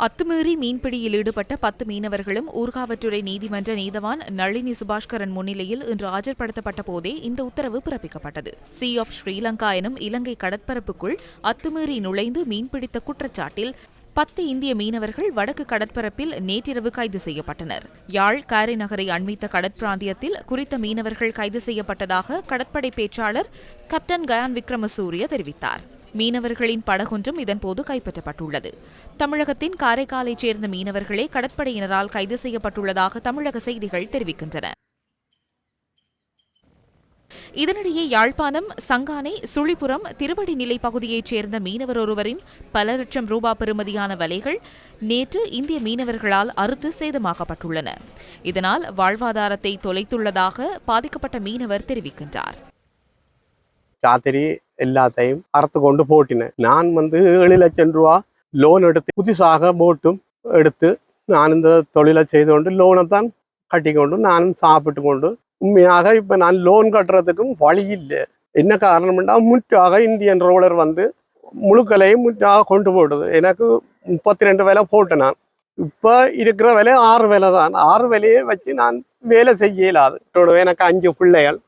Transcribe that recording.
அத்துமீறி மீன்பிடியில் ஈடுபட்ட 10 மீனவர்களும் ஊர்காவற்றுறை நீதிமன்ற நீதவான் நளினி சுபாஷ்கரன் முன்னிலையில் இன்று ஆஜர்படுத்தப்பட்ட போதே இந்த உத்தரவு பிறப்பிக்கப்பட்டது. சி ஆஃப் ஸ்ரீலங்கா எனும் இலங்கை கடற்பரப்புக்குள் அத்துமீறி நுழைந்து மீன்பிடித்த குற்றச்சாட்டில் 10 இந்திய மீனவர்கள் வடக்கு கடற்பரப்பில் நேற்றிரவு கைது செய்யப்பட்டனர். யாழ் காரை நகரை அண்மித்த கடற்பிராந்தியத்தில் குறித்த மீனவர்கள் கைது செய்யப்பட்டதாக கடற்படை பேச்சாளர் கேப்டன் கயான் விக்ரமசூரிய தெரிவித்தார். மீனவர்களின் படகொன்றும் இதன்போது கைப்பற்றப்பட்டுள்ளது. தமிழகத்தின் காரைக்காலைச் சேர்ந்த மீனவர்களே கடற்படையினரால் கைது செய்யப்பட்டுள்ளதாக தமிழக செய்திகள் தெரிவிக்கின்றன. இதனிடையே யாழ்ப்பாணம் சங்கானை சுழிபுரம் திருவடிநிலை பகுதியைச் சேர்ந்த மீனவர் ஒருவரின் பல லட்சம் ரூபாய் பெறுமதியான வலைகள் நேற்று இந்திய மீனவர்களால் அறுத்து சேதமாக்கப்பட்டுள்ளன. இதனால் வாழ்வாதாரத்தை தொலைத்துள்ளதாக பாதிக்கப்பட்ட மீனவர் தெரிவிக்கின்றார். ராத்திரி எல்லாத்தையும் அறுத்து கொண்டு போட்டினேன். நான் 7 லட்சம் ரூபா லோன் எடுத்து புதுசாக போட்டும் எடுத்து நான் இந்த தொழிலை செய்து கொண்டு லோனை தான் கட்டிக்கொண்டு நானும் சாப்பிட்டு கொண்டு உண்மையாக இப்போ நான் லோன் கட்டுறதுக்கும் வழி இல்லை. என்ன காரணம்னா முற்றாக இந்தியன் ரோலர் முழுக்கலையும் முற்றாக கொண்டு போடுது. எனக்கு 32 விலை போட்டேன். நான் இப்போ இருக்கிற விலை 6 விலை தான். 6 விலையை வச்சு நான் வேலை செய்ய இயலாது. எனக்கு 5 பிள்ளைகள்